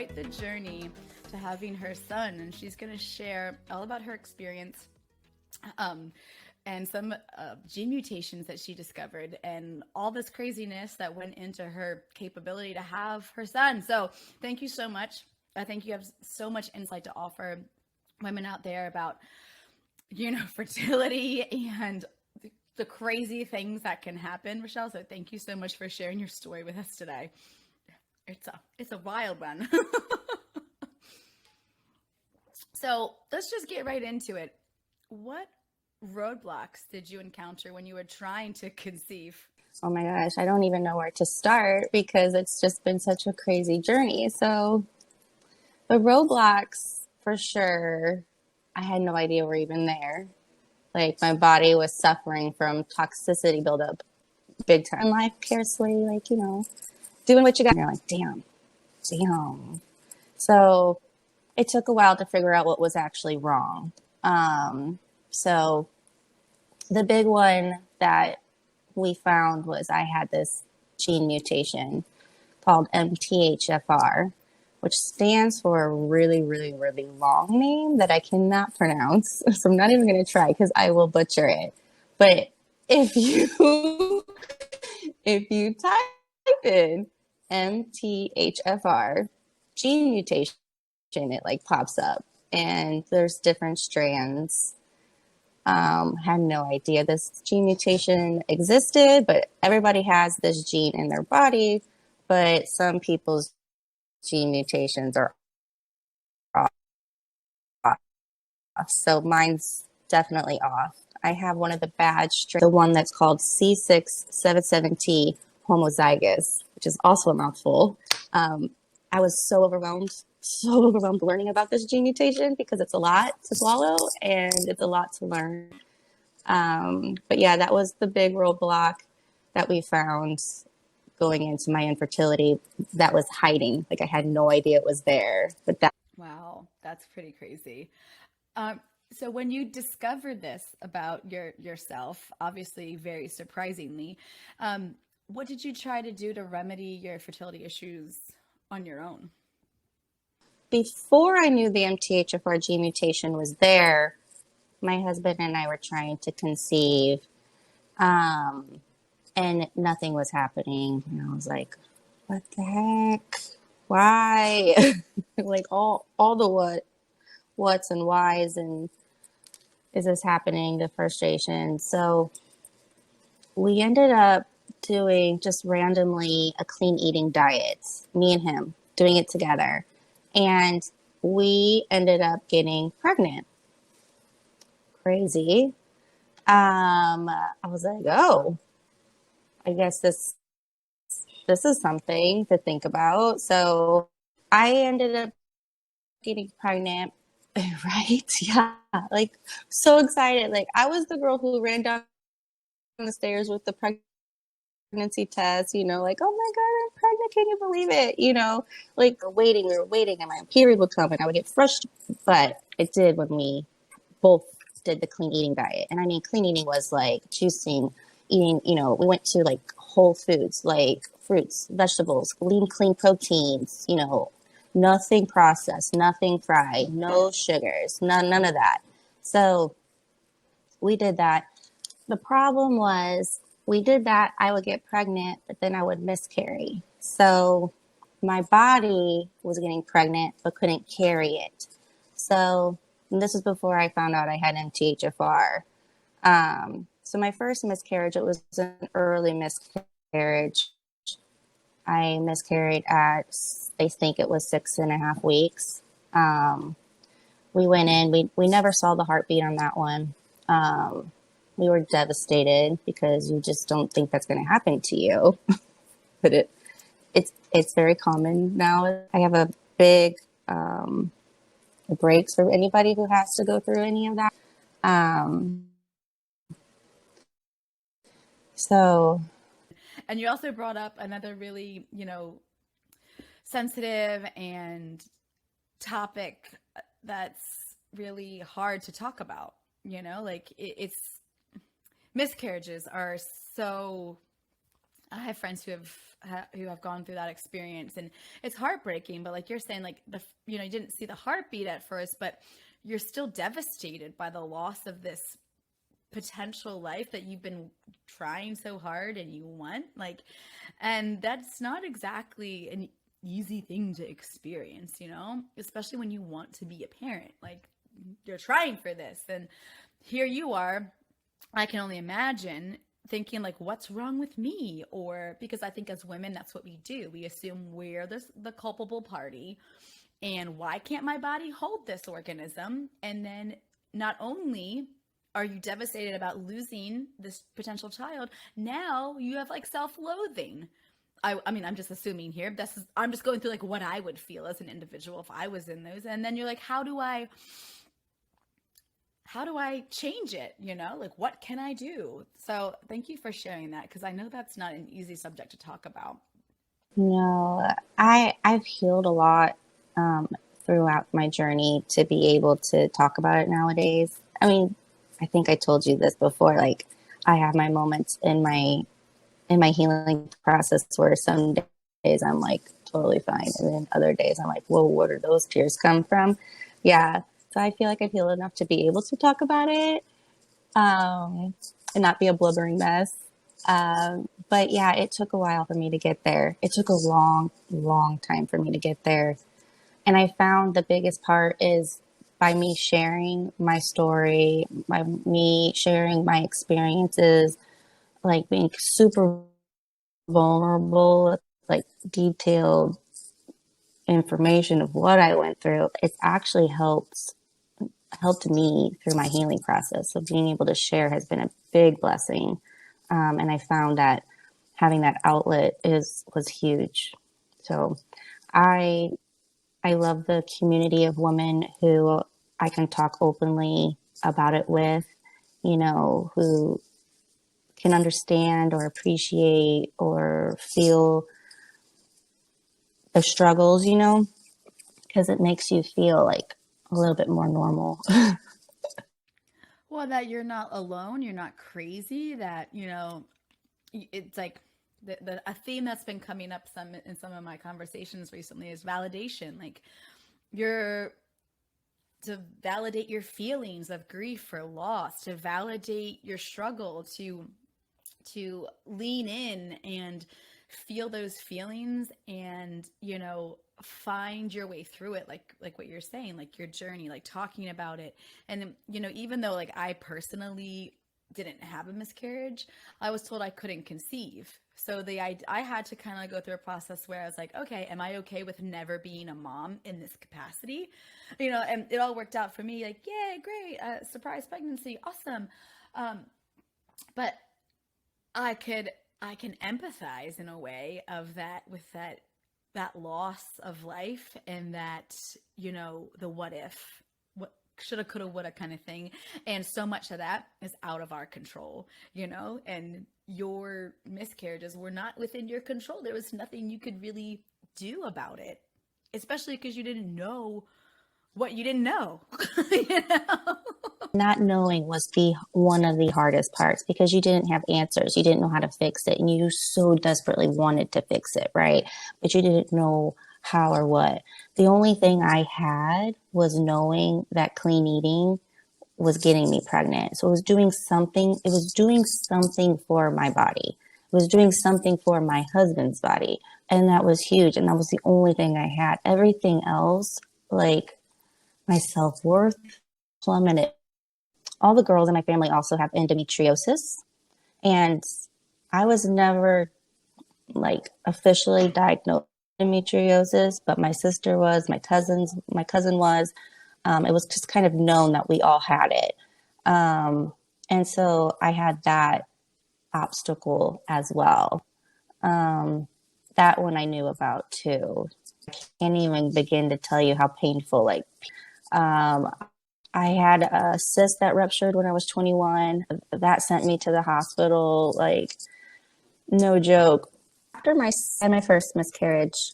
quite the journey to having her son, and she's going to share all about her experience and some gene mutations that she discovered and all this craziness that went into her capability to have her son. So thank you so much. I think you have so much insight to offer women out there about, fertility and the crazy things that can happen, Rachelle. So thank you so much for sharing your story with us today. It's a wild one. So let's just get right into it. What roadblocks did you encounter when you were trying to conceive? Oh my gosh, I don't even know where to start because it's just been such a crazy journey. So the roadblocks, for sure, I had no idea were even there. Like my body was suffering from toxicity buildup big time. Life carelessly, doing what you got. And you're like, damn. So it took a while to figure out what was actually wrong. So the big one that we found was I had this gene mutation called MTHFR, which stands for a really, really, really long name that I cannot pronounce. So I'm not even going to try because I will butcher it. But if you type in MTHFR gene mutation, it pops up, and there's different strands. Had no idea this gene mutation existed, but everybody has this gene in their body, but some people's gene mutations are off. So mine's definitely off. I have one of the bad strains, the one that's called C677T homozygous, which is also a mouthful. I was so overwhelmed learning about this gene mutation because it's a lot to swallow and it's a lot to learn. But yeah, that was the big roadblock that we found going into my infertility that was hiding. Like I had no idea it was there, but that. Wow, that's pretty crazy. So when you discovered this about yourself, obviously very surprisingly, what did you try to do to remedy your fertility issues on your own? Before I knew the MTHFR gene mutation was there, my husband and I were trying to conceive, and nothing was happening. And I was like, what the heck? Why? Like all the what's and whys, and is this happening? The frustration. So we ended up doing just randomly a clean eating diet, me and him doing it together. And we ended up getting pregnant. Crazy. I was like, oh, I guess this is something to think about. So I ended up getting pregnant. Right? Yeah. Like so excited. Like I was the girl who ran down the stairs with the pregnancy test, like, oh my God, I'm pregnant. Can you believe it? Like we were waiting and my period would come and I would get frustrated. But it did when we both did the clean eating diet. And I mean, clean eating was like juicing, eating, we went to like whole foods, like fruits, vegetables, lean, clean proteins, nothing processed, nothing fried, no sugars, none of that. So we did that. The problem was we did that. I would get pregnant, but then I would miscarry. So my body was getting pregnant, but couldn't carry it. So this was before I found out I had MTHFR. So my first miscarriage, it was an early miscarriage. I miscarried at, I think it was 6.5 weeks. We went in, we never saw the heartbeat on that one. We were devastated because you just don't think that's going to happen to you. But it's very common now. I have a big breaks for anybody who has to go through any of that. So. And you also brought up another really, sensitive and topic that's really hard to talk about, it's miscarriages are so I have friends who have gone through that experience, and it's heartbreaking. But like you're saying, like you know, you didn't see the heartbeat at first, but you're still devastated by the loss of this potential life that you've been trying so hard and you want. Like, and that's not exactly an easy thing to experience, you know, especially when you want to be a parent. Like, you're trying for this, and here you are. I can only imagine thinking like, what's wrong with me? Or because I think as women, that's what we do. We assume we're the culpable party, and why can't my body hold this organism? And then not only are you devastated about losing this potential child, now you have like self-loathing. I mean, I'm just assuming here. I'm just going through like what I would feel as an individual if I was in those. And then you're like, how do I change it? You know, like what can I do? So thank you for sharing that, because I know that's not an easy subject to talk about. No, I've healed a lot throughout my journey to be able to talk about it nowadays. I mean, I think I told you this before. Like, I have my moments in my healing process where some days I'm like totally fine, and then other days I'm like, whoa, where did those tears come from? Yeah, so I feel like I've healed enough to be able to talk about it, and not be a blubbering mess. But yeah, it took a while for me to get there. It took a long, long time for me to get there. And I found the biggest part is by me sharing my story, by me sharing my experiences, like being super vulnerable, like detailed information of what I went through. It's actually helped me through my healing process. So being able to share has been a big blessing. And I found that having that outlet was huge. So I I love the community of women who I can talk openly about it with, you know, who can understand or appreciate or feel the struggles, you know, because it makes you feel like a little bit more normal. Well, that you're not alone, you're not crazy, that, you know, it's like a theme that's been coming up some in some of my conversations recently is validation. Like, you're to validate your feelings of grief or loss, to validate your struggle, to lean in and feel those feelings, and, you know, find your way through it, like what you're saying, like your journey, like talking about it. And, you know, even though like I personally didn't have a miscarriage, I was told I couldn't conceive. So I had to kind of go through a process where I was like, okay, am I okay with never being a mom in this capacity? You know, and it all worked out for me. Like, yay, great, surprise pregnancy, awesome. But I could I can empathize in a way of that, with that loss of life, and that, you know, the what if, what shoulda coulda woulda kind of thing. And so much of that is out of our control, you know, and your miscarriages were not within your control. There was nothing you could really do about it, especially because you didn't know what you didn't know. You know. Not knowing was the one of the hardest parts because you didn't have answers. You didn't know how to fix it, and you so desperately wanted to fix it, right? But you didn't know how or what. The only thing I had was knowing that clean eating was getting me pregnant. So it was doing something. It was doing something for my body. It was doing something for my husband's body, and that was huge. And that was the only thing I had. Everything else, like my self-worth, plummeted. All the girls in my family also have endometriosis, and I was never like officially diagnosed with endometriosis, but my sister was, my cousin was. It was just kind of known that we all had it. And so I had that obstacle as well. That one I knew about too. I can't even begin to tell you how painful, like, um, I had a cyst that ruptured when I was 21. That sent me to the hospital, like, no joke. After my first miscarriage,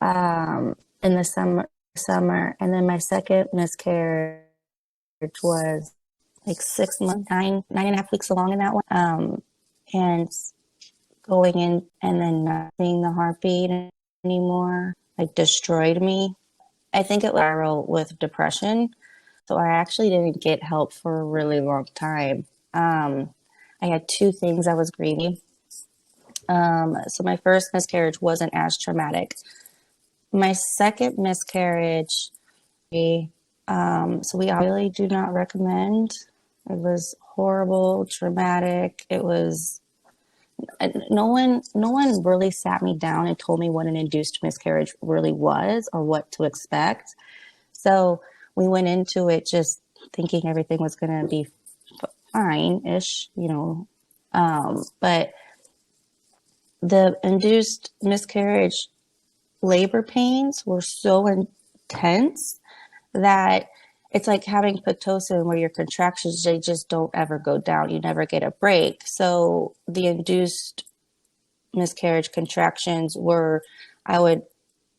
in the summer, and then my second miscarriage was like 6 months, nine and a half weeks along in that one. And going in and then not seeing the heartbeat anymore, like destroyed me. I think it was viral with depression. So I actually didn't get help for a really long time. I had two things I was grieving. So my first miscarriage wasn't as traumatic. My second miscarriage, so we really do not recommend. It was horrible, traumatic. It was no one really sat me down and told me what an induced miscarriage really was or what to expect. So we went into it just thinking everything was going to be fine-ish, but the induced miscarriage labor pains were so intense that it's like having Pitocin where your contractions, they just don't ever go down. You never get a break. So the induced miscarriage contractions were, I would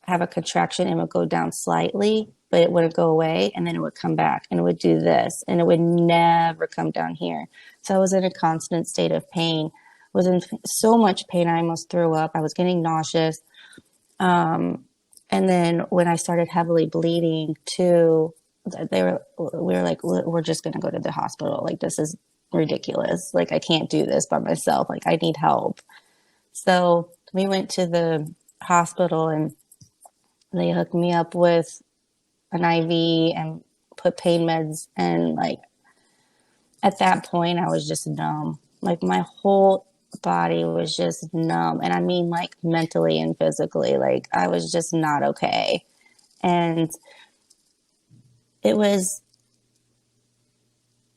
have a contraction and it would go down slightly, but it wouldn't go away. And then it would come back and it would do this and it would never come down here. So I was in a constant state of pain, was in so much pain. I almost threw up. I was getting nauseous. And then when I started heavily bleeding too, we were like, we're just going to go to the hospital. Like, this is ridiculous. Like, I can't do this by myself. Like, I need help. So we went to the hospital and they hooked me up with an IV and put pain meds. And like, at that point, I was just numb. Like, my whole body was just numb. And I mean, like, mentally and physically, like, I was just not okay. And it was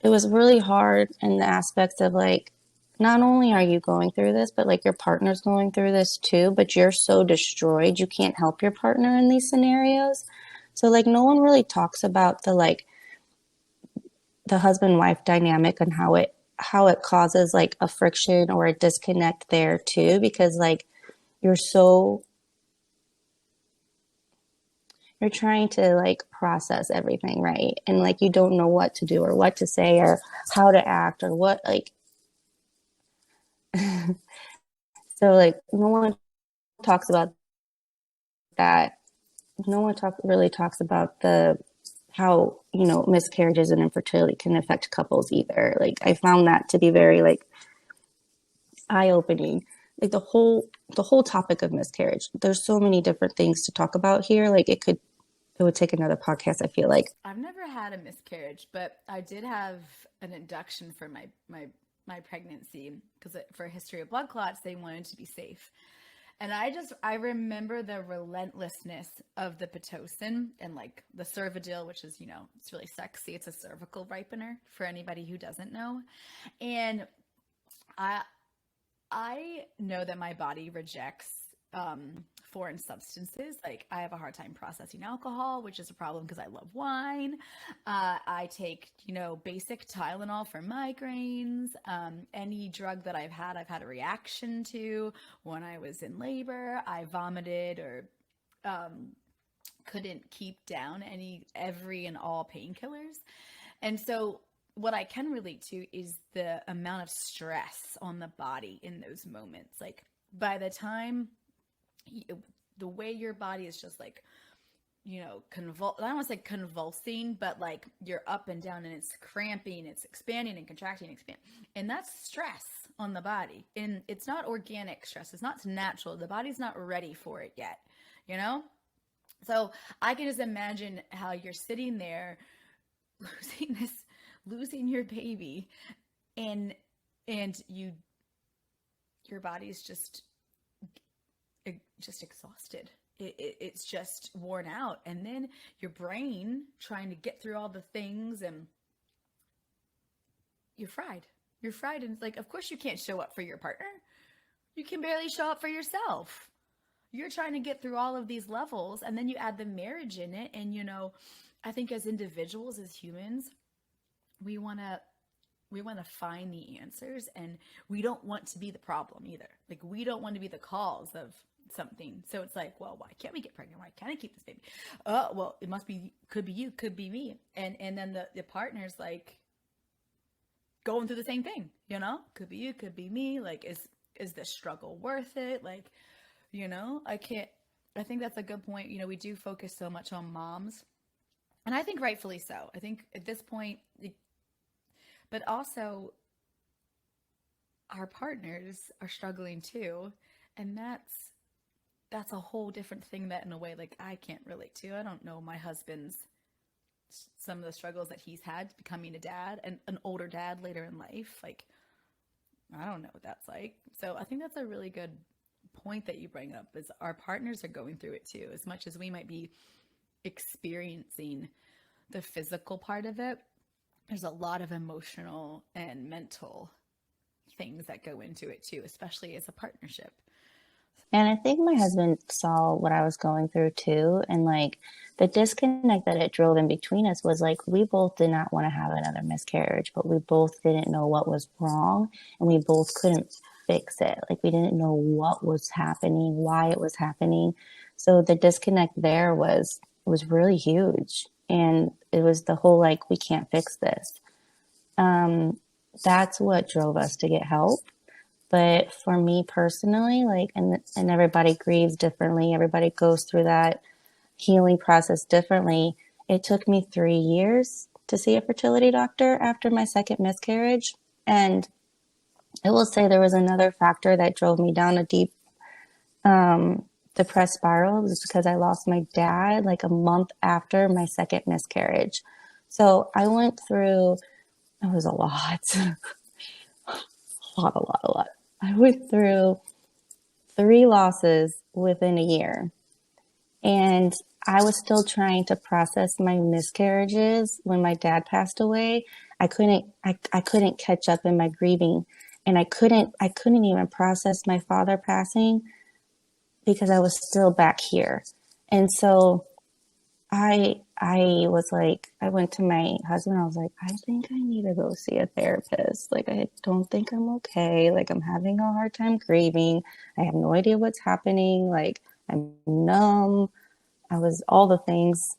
really hard in the aspects of like, not only are you going through this, but like your partner's going through this too, but you're so destroyed, you can't help your partner in these scenarios. So like, no one really talks about the husband-wife dynamic and how it causes like a friction or a disconnect there too, because like you're trying to like process everything, right? And like you don't know what to do or what to say or how to act or what like so like no one talks about that. No one really talks about the how, miscarriages and infertility can affect couples either. Like I found that to be very like eye-opening. Like the whole topic of miscarriage. There's so many different things to talk about here. Like it would take another podcast, I feel like. I've never had a miscarriage, but I did have an induction for my pregnancy because for a history of blood clots, they wanted to be safe. And I remember the relentlessness of the Pitocin and like the Cervidil, which is, it's really sexy. It's a cervical ripener for anybody who doesn't know. And I know that my body rejects foreign substances. Like I have a hard time processing alcohol, which is a problem because I love wine. I take, basic Tylenol for migraines. Any drug that I've had a reaction to. When I was in labor, I vomited or couldn't keep down every and all painkillers. And so what I can relate to is the amount of stress on the body in those moments. Like by the time the way your body is just like, I don't want to say convulsing, but like you're up and down and it's cramping, it's expanding and contracting, and that's stress on the body. And it's not organic stress. It's not natural. The body's not ready for it yet, So I can just imagine how you're sitting there losing your baby and your body's just exhausted. It's just worn out. And then your brain trying to get through all the things and you're fried. And it's like, of course you can't show up for your partner. You can barely show up for yourself. You're trying to get through all of these levels and then you add the marriage in it. And, I think as individuals, as humans, we want to find the answers and we don't want to be the problem either. Like we don't want to be the cause of something. So it's like, well, why can't we get pregnant? Why can't I keep this baby? Oh, well, it could be you, could be me. And then the partner's like going through the same thing, could be you, could be me. Like is this struggle worth it? Like, I think that's a good point. We do focus so much on moms, and I think rightfully so. I think at this point, but also our partners are struggling too. And that's a whole different thing that in a way like I can't relate to. I don't know my husband's some of the struggles that he's had becoming a dad and an older dad later in life. Like, I don't know what that's like. So I think that's a really good point that you bring up, is our partners are going through it too. As much as we might be experiencing the physical part of it, there's a lot of emotional and mental things that go into it too, especially as a partnership. And I think my husband saw what I was going through too. And like the disconnect that it drove in between us was like, we both did not want to have another miscarriage, but we both didn't know what was wrong. And we both couldn't fix it. Like we didn't know what was happening, why it was happening. So the disconnect there was really huge. And it was the whole like, we can't fix this. That's what drove us to get help. But for me personally, like, and everybody grieves differently. Everybody goes through that healing process differently. It took me 3 years to see a fertility doctor after my second miscarriage. And I will say there was another factor that drove me down a deep, depressed spiral. It was because I lost my dad like a month after my second miscarriage. So I went through, it was a lot. A lot. I went through 3 losses within a year. And I was still trying to process my miscarriages when my dad passed away. I couldn't catch up in my grieving, and I couldn't even process my father passing because I was still back here. And so I was like, I went to my husband. I was like, I think I need to go see a therapist. Like, I don't think I'm okay. Like, I'm having a hard time grieving. I have no idea what's happening. Like, I'm numb. I was all the things.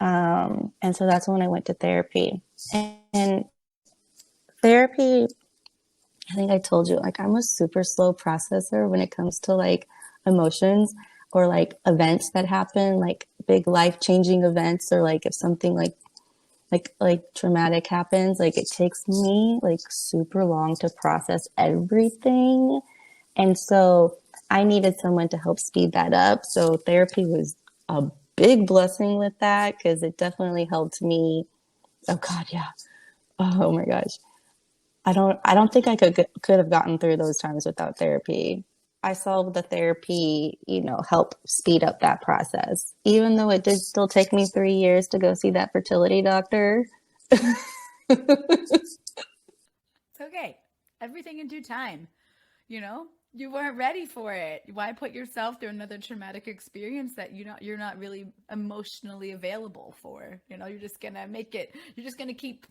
And so that's when I went to therapy. And therapy, I think I told you, like, I'm a super slow processor when it comes to like emotions or like events that happen, like big life-changing events, or like if something like traumatic happens, like it takes me like super long to process everything. And so I needed someone to help speed that up. So therapy was a big blessing with that, because it definitely helped me. Oh God, yeah. Oh my gosh. I don't think I could have gotten through those times without therapy. I saw the therapy, help speed up that process. Even though it did still take me 3 years to go see that fertility doctor. It's okay. Everything in due time. You know, you weren't ready for it. Why put yourself through another traumatic experience that you're not really emotionally available for? You're just gonna make it. You're just gonna keep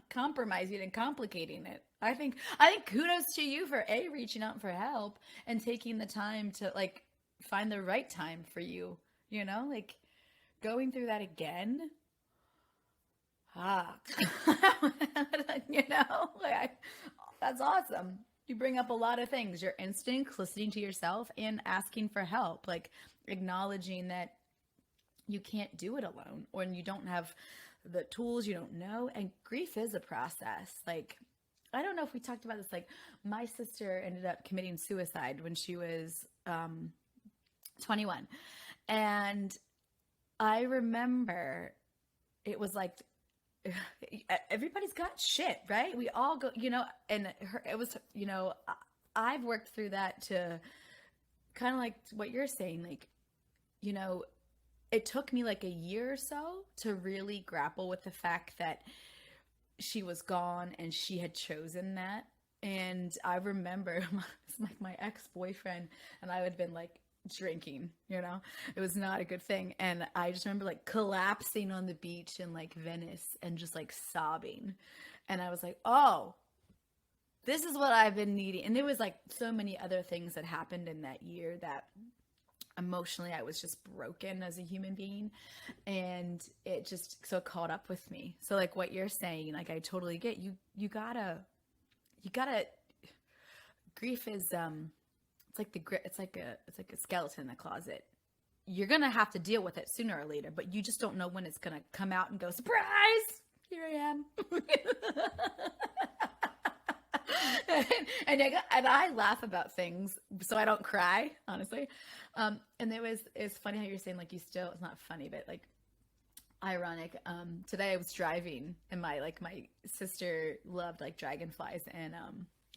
compromising and complicating it. I think kudos to you for reaching out for help and taking the time to like find the right time for you. Like going through that again. Ah, like that's awesome. You bring up a lot of things, your instincts, listening to yourself, and asking for help, like acknowledging that you can't do it alone, or you don't have the tools, you don't know. And grief is a process. Like, I don't know if we talked about this. Like, my sister ended up committing suicide when she was 21. And I remember it was like, everybody's got shit, right? We all go, and it was, I've worked through that to kind of like what you're saying, like, you know, it took me like a year or so to really grapple with the fact that she was gone and she had chosen that. And I remember my ex-boyfriend and I had been like drinking, it was not a good thing. And I just remember like collapsing on the beach in like Venice and just like sobbing. And I was like, oh, this is what I've been needing. And there was like so many other things that happened in that year that emotionally I was just broken as a human being, and it just so caught up with me. So like what you're saying, like I totally get you. You gotta grief is it's like it's like a skeleton in the closet. You're gonna have to deal with it sooner or later, but you just don't know when it's gonna come out and go, surprise, here I am. And I laugh about things so I don't cry, honestly. And it's funny how you're saying like you still, it's not funny, but like ironic. Today I was driving and my sister loved like dragonflies and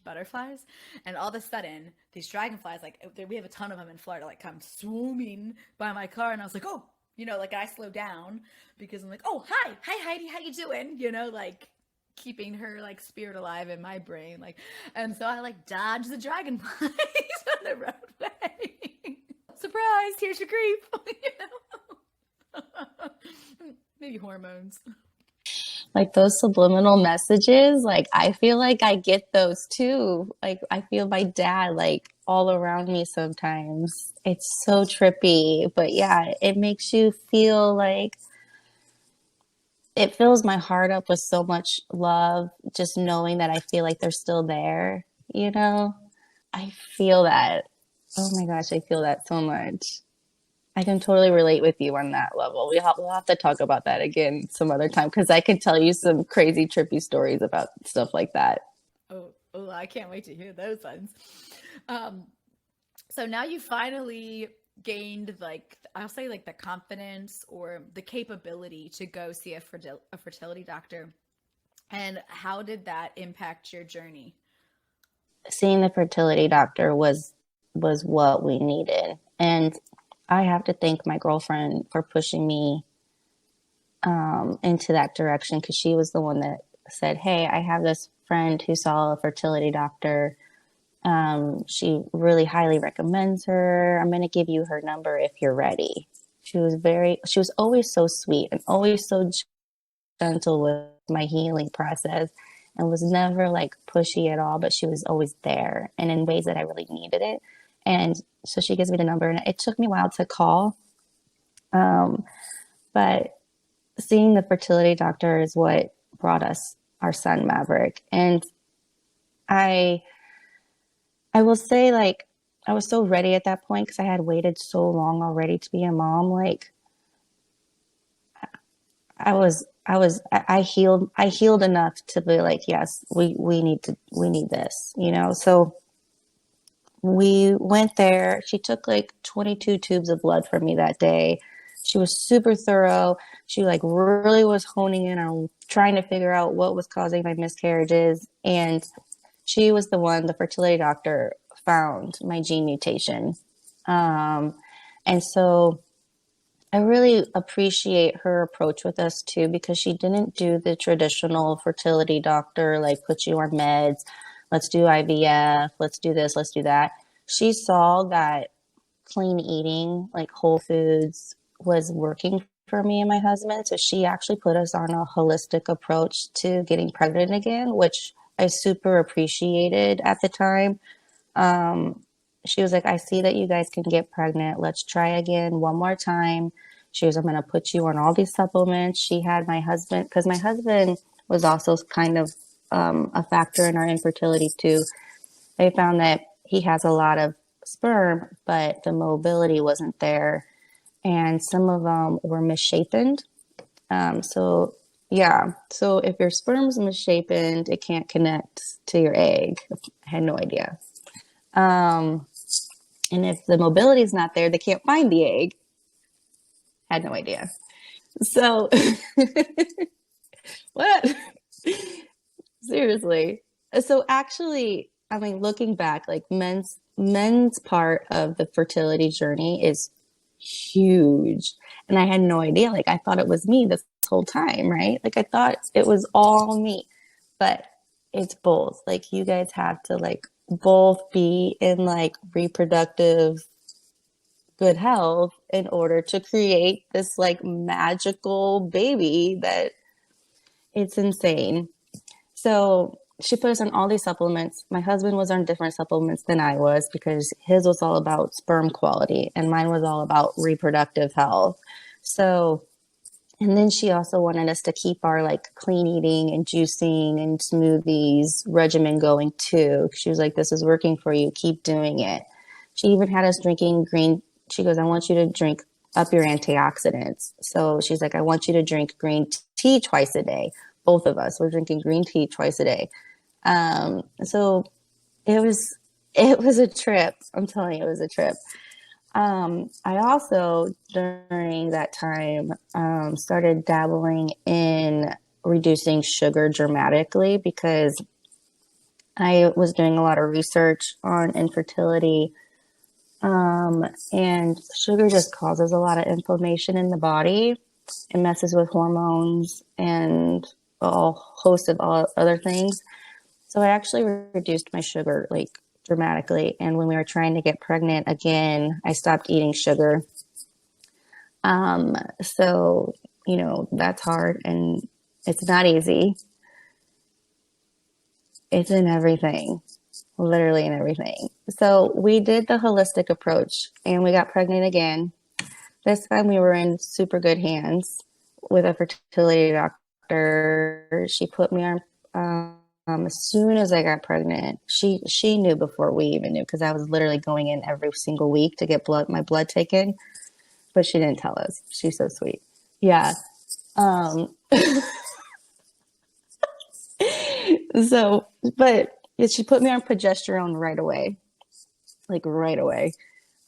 butterflies, and all of a sudden these dragonflies, like we have a ton of them in Florida, like come swooming by my car, and I was like, oh, like I slowed down because I'm like, oh, hi Heidi, how you doing, like keeping her like spirit alive in my brain, like, and so I like dodge the dragonflies on the roadway. Surprise, here's your grief. Maybe hormones. Like those subliminal messages, like I feel like I get those too. Like I feel my dad like all around me sometimes. It's so trippy, but yeah, it makes you feel like it fills my heart up with so much love, just knowing that I feel like they're still there, I feel that. Oh my gosh, I feel that so much. I can totally relate with you on that level. We'll have to talk about that again some other time because I can tell you some crazy, trippy stories about stuff like that. Oh, I can't wait to hear those ones. So now you finally gained like, I'll say like the confidence or the capability to go see a fertility doctor. And how did that impact your journey? Seeing the fertility doctor was what we needed. And I have to thank my girlfriend for pushing me into that direction, because she was the one that said, hey, I have this friend who saw a fertility doctor. She really highly recommends her. I'm going to give you her number if you're ready. She was always so sweet and always so gentle with my healing process, and was never like pushy at all, but she was always there and in ways that I really needed it. And so she gives me the number, and it took me a while to call. But seeing the fertility doctor is what brought us our son, Maverick. And I will say, like, I was so ready at that point because I had waited so long already to be a mom. Like, I healed enough to be like, yes, we need this, So we went there. She took like 22 tubes of blood from me that day. She was super thorough. She like really was honing in on trying to figure out what was causing my miscarriages. And she was the fertility doctor found my gene mutation. And so I really appreciate her approach with us too, because she didn't do the traditional fertility doctor, like put you on meds, let's do IVF, let's do this, let's do that. She saw that clean eating, like whole foods, was working for me and my husband. So she actually put us on a holistic approach to getting pregnant again, which I super appreciated at the time. She was like, I see that you guys can get pregnant. Let's try again one more time. She was, I'm going to put you on all these supplements. She had my husband, because my husband was also kind of a factor in our infertility too. They found that he has a lot of sperm, but the mobility wasn't there. And some of them were misshapen. So if your sperm's misshapen, it can't connect to your egg. I had no idea. And if the mobility is not there, they can't find the egg. Had no idea. So, what? Seriously. So actually, I mean, looking back, like men's part of the fertility journey is huge. And I had no idea. Like I thought it was me this whole time, right? Like I thought it was all me, but it's both. Like you guys have to like both be in like reproductive good health in order to create this like magical baby that it's insane. So she put us on all these supplements. My husband was on different supplements than I was because his was all about sperm quality and mine was all about reproductive health. So And then she also wanted us to keep our like clean eating and juicing and smoothies regimen going too. She was like, this is working for you. Keep doing it. She even had us drinking green. She goes, I want you to drink up your antioxidants. So she's like, I want you to drink green tea twice a day. Both of us were drinking green tea twice a day. So it was a trip. I'm telling you, it was a trip. I also, during that time, started dabbling in reducing sugar dramatically because I was doing a lot of research on infertility. And sugar just causes a lot of inflammation in the body. It messes with hormones and a host of all other things. So I actually reduced my sugar like dramatically. And when we were trying to get pregnant again, I stopped eating sugar. So, that's hard and it's not easy. It's in everything, literally in everything. So we did the holistic approach and we got pregnant again. This time we were in super good hands with a fertility doctor. She put me on as soon as I got pregnant. She knew before we even knew because I was literally going in every single week to get my blood taken, but she didn't tell us. She's so sweet. Yeah. Um, so, but she put me on progesterone right away, like right away.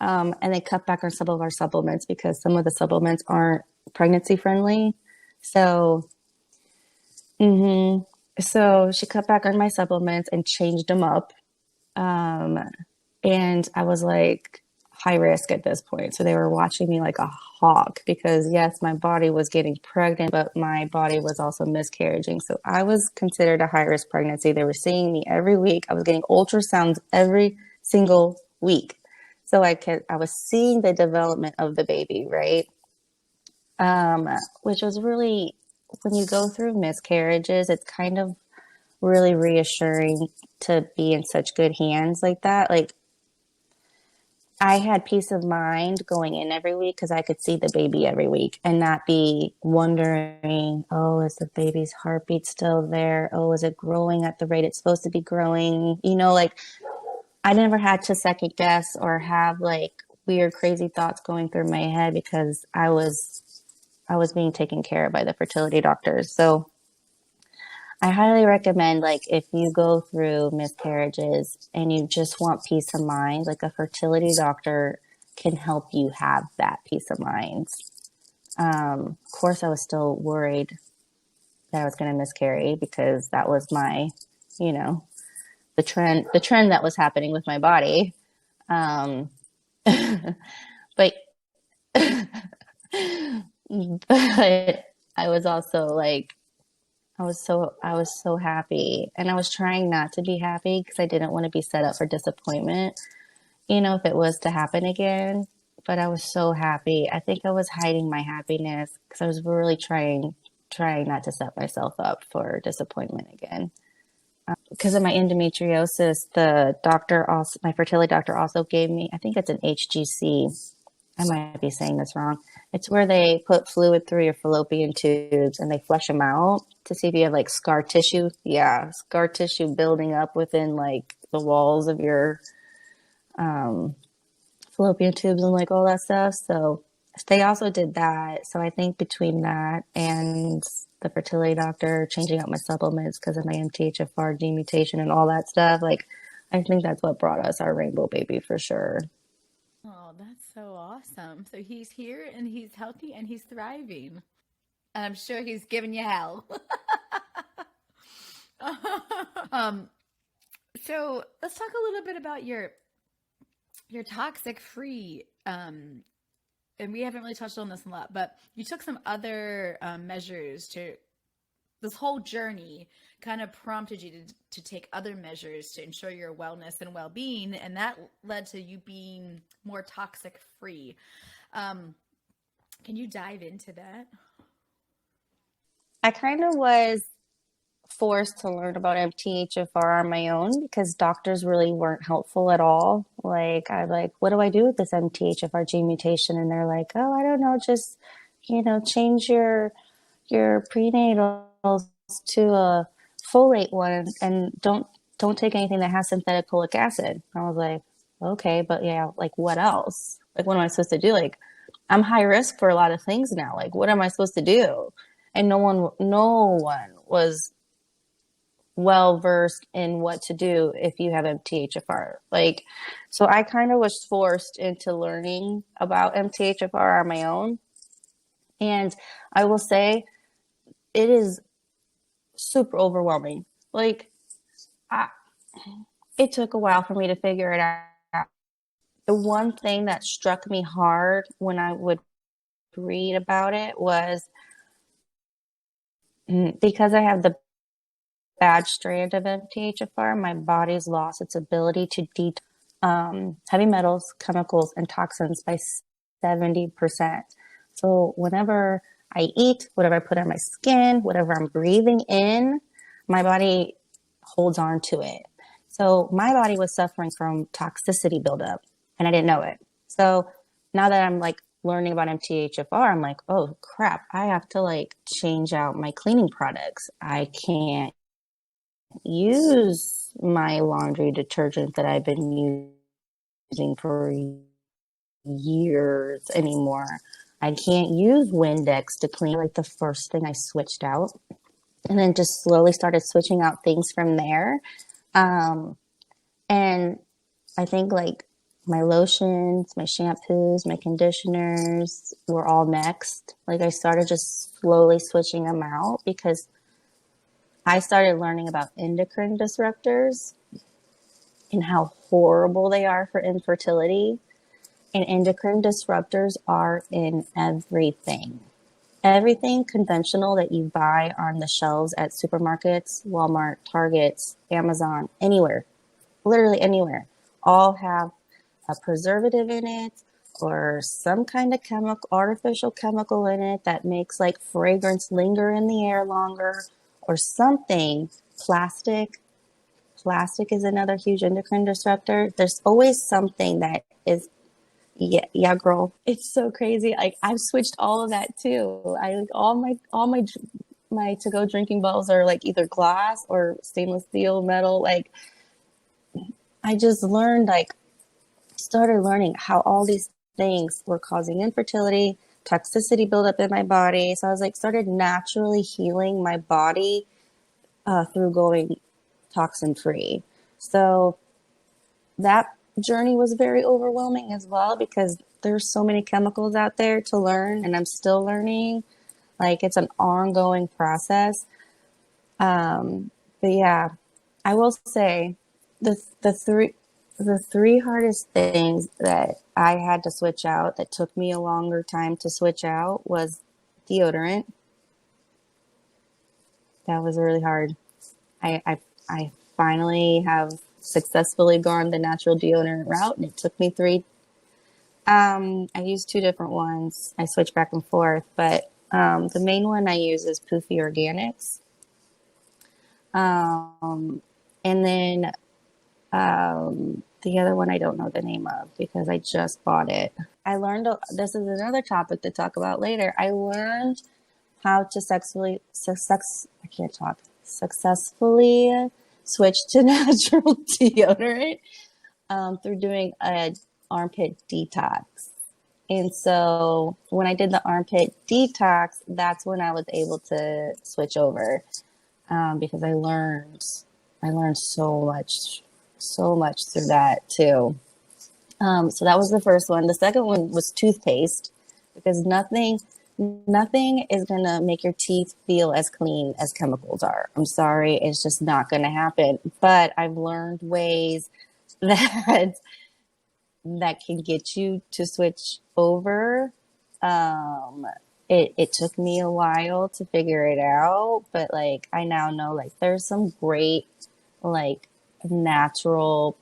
And they cut back on some of our supplements because some of the supplements aren't pregnancy friendly. So, so she cut back on my supplements and changed them up. And I was like high risk at this point. So they were watching me like a hawk because yes, my body was getting pregnant, but my body was also miscarriaging. So I was considered a high risk pregnancy. They were seeing me every week. I was getting ultrasounds every single week. So I was seeing the development of the baby, right? Which was really, when you go through miscarriages, it's kind of really reassuring to be in such good hands like that. Like I had peace of mind going in every week because I could see the baby every week and not be wondering, oh, is the baby's heartbeat still there? Oh, is it growing at the rate it's supposed to be growing? Like I never had to second guess or have like weird, crazy thoughts going through my head because I was being taken care of by the fertility doctors. So I highly recommend, like, if you go through miscarriages and you just want peace of mind, like a fertility doctor can help you have that peace of mind. Of course, I was still worried that I was going to miscarry because that was my, the trend that was happening with my body. Um, but, but I was also like, I was so happy and I was trying not to be happy because I didn't want to be set up for disappointment, if it was to happen again, but I was so happy. I think I was hiding my happiness because I was really trying not to set myself up for disappointment again. Because of my endometriosis, my fertility doctor also gave me, I think it's an HGC. I might be saying this wrong. It's where they put fluid through your fallopian tubes and they flush them out to see if you have like scar tissue. Yeah, scar tissue building up within like the walls of your fallopian tubes and like all that stuff. So they also did that. So I think between that and the fertility doctor changing out my supplements because of my MTHFR mutation and all that stuff, like I think that's what brought us our rainbow baby for sure. Oh, that's so awesome. So he's here and he's healthy and he's thriving. And I'm sure he's giving you hell. um, so let's talk a little bit about your toxic free. And we haven't really touched on this a lot, but you took some other measures to this whole journey kind of prompted you to take other measures to ensure your wellness and well-being, and that led to you being more toxic free. Can you dive into that? I kind of was forced to learn about MTHFR on my own because doctors really weren't helpful at all. Like, I'm like, what do I do with this MTHFR gene mutation? And they're like, oh, I don't know, just change your prenatals to a folate one, and don't take anything that has synthetic folic acid. I was like, okay, but yeah, like what else? Like what am I supposed to do? Like I'm high risk for a lot of things now. Like what am I supposed to do? And no one was well versed in what to do if you have MTHFR. Like, so I kind of was forced into learning about MTHFR on my own. And I will say it is super overwhelming. Like, I, it took a while for me to figure it out. The one thing that struck me hard when I would read about it was because I have the bad strand of MTHFR, my body's lost its ability to heavy metals, chemicals, and toxins by 70%. So whenever I eat, whatever I put on my skin, whatever I'm breathing in, my body holds on to it. So my body was suffering from toxicity buildup, and I didn't know it. So now that I'm like learning about MTHFR, I'm like, oh crap, I have to like change out my cleaning products. I can't use my laundry detergent that I've been using for years anymore. I can't use Windex to clean. Like the first thing I switched out, and then just slowly started switching out things from there. And I think like my lotions, my shampoos, my conditioners were all next. Like I started just slowly switching them out because I started learning about endocrine disruptors and how horrible they are for infertility. And endocrine disruptors are in everything. Everything conventional that you buy on the shelves at supermarkets, Walmart, Targets, Amazon, anywhere, literally anywhere, all have a preservative in it or some kind of artificial chemical in it that makes like fragrance linger in the air longer or something. Plastic is another huge endocrine disruptor. There's always something that is, yeah, girl. It's so crazy. Like I've switched all of that too. I like all my to-go drinking bottles are like either glass or stainless steel, metal. Like I just started learning how all these things were causing infertility, toxicity buildup in my body. So I was like, started naturally healing my body through going toxin-free. So that journey was very overwhelming as well because there's so many chemicals out there to learn, and I'm still learning. Like it's an ongoing process. But yeah, I will say the three hardest things that I had to switch out that took me a longer time to switch out was deodorant. That was really hard. I finally have successfully gone the natural deodorant route, and it took me three. I used two different ones. I switch back and forth, but the main one I use is Poofy Organics. And then the other one I don't know the name of because I just bought it. I learned, this is another topic to talk about later. I learned how to successfully switch to natural deodorant through doing a armpit detox. And so when I did the armpit detox, that's when I was able to switch over because I learned so much through that too. So that was the first one. The second one was toothpaste because nothing is going to make your teeth feel as clean as chemicals are. I'm sorry. It's just not going to happen. But I've learned ways that can get you to switch over. It took me a while to figure it out, but like I now know like there's some great like natural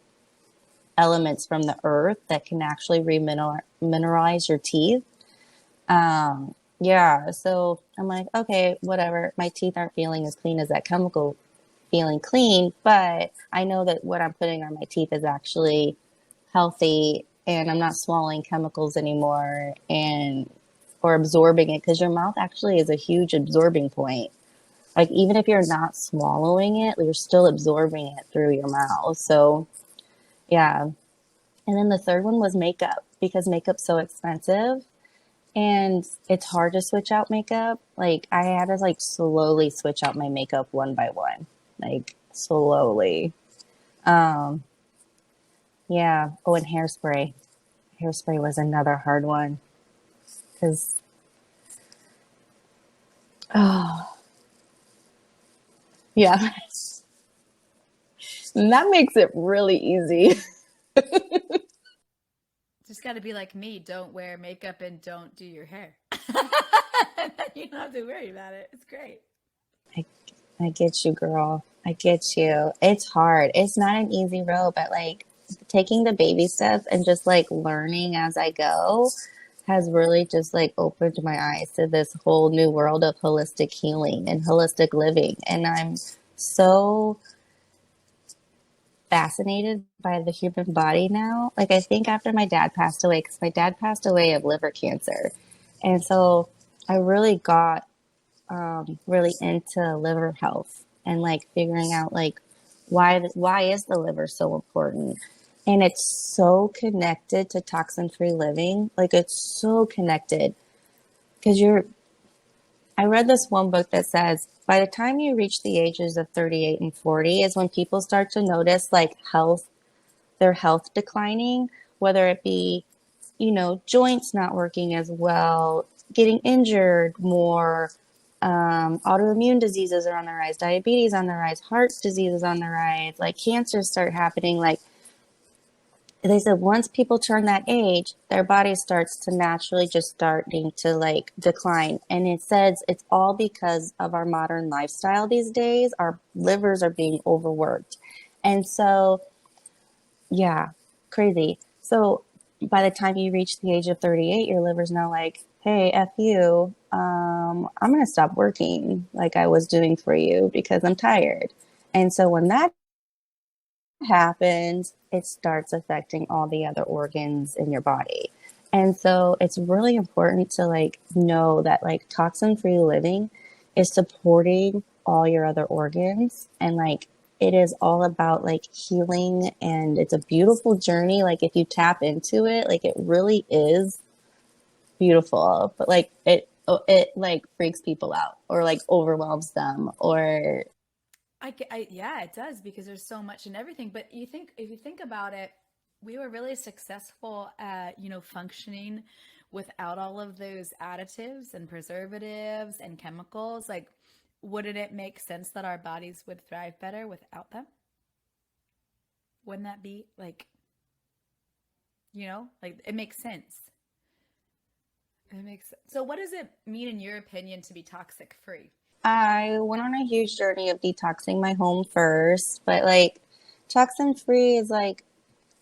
elements from the earth that can actually remineralize your teeth. Yeah, so I'm like, okay, whatever. My teeth aren't feeling as clean as that chemical feeling clean, but I know that what I'm putting on my teeth is actually healthy and I'm not swallowing chemicals anymore. And or absorbing it, because your mouth actually is a huge absorbing point. Like even if you're not swallowing it, you're still absorbing it through your mouth. So yeah. And then the third one was makeup, because makeup's so expensive and it's hard to switch out makeup. Like I had to like slowly switch out my makeup one by one, like slowly. Um, yeah. Oh, and hairspray. Hairspray was another hard one because, oh, yeah, that makes it really easy. Just got to be like me. Don't wear makeup and don't do your hair. And then you don't have to worry about it. It's great. I, I get you, girl. I get you. It's hard. It's not an easy road, but like taking the baby steps and just like learning as I go has really just like opened my eyes to this whole new world of holistic healing and holistic living. And I'm so fascinated by the human body now. Like I think after my dad passed away, because my dad passed away of liver cancer. And so I really got really into liver health and like figuring out like why is the liver so important, and it's so connected to toxin free living. Like it's so connected because I read this one book that says by the time you reach the ages of 38 and 40 is when people start to notice like their health declining, whether it be, joints not working as well, getting injured more, autoimmune diseases are on the rise, diabetes on the rise, heart diseases on the rise, like cancers start happening. Like they said, once people turn that age, their body starts to naturally just starting to like decline. And it says it's all because of our modern lifestyle these days. Our livers are being overworked. And so, yeah, crazy. So by the time you reach the age of 38, your liver's now like, hey, F you, I'm going to stop working like I was doing for you because I'm tired. And so when that happens, it starts affecting all the other organs in your body. And so it's really important to like know that like toxin free living is supporting all your other organs, and like it is all about like healing, and it's a beautiful journey. Like if you tap into it, like it really is beautiful, but like it like freaks people out or like overwhelms them or Yeah, it does because there's so much in everything. But if you think about it, we were really successful at, functioning without all of those additives and preservatives and chemicals. Like, wouldn't it make sense that our bodies would thrive better without them? Wouldn't that be like, like it makes sense. It makes sense. So, what does it mean, in your opinion, to be toxic free? I went on a huge journey of detoxing my home first, but like toxin free is like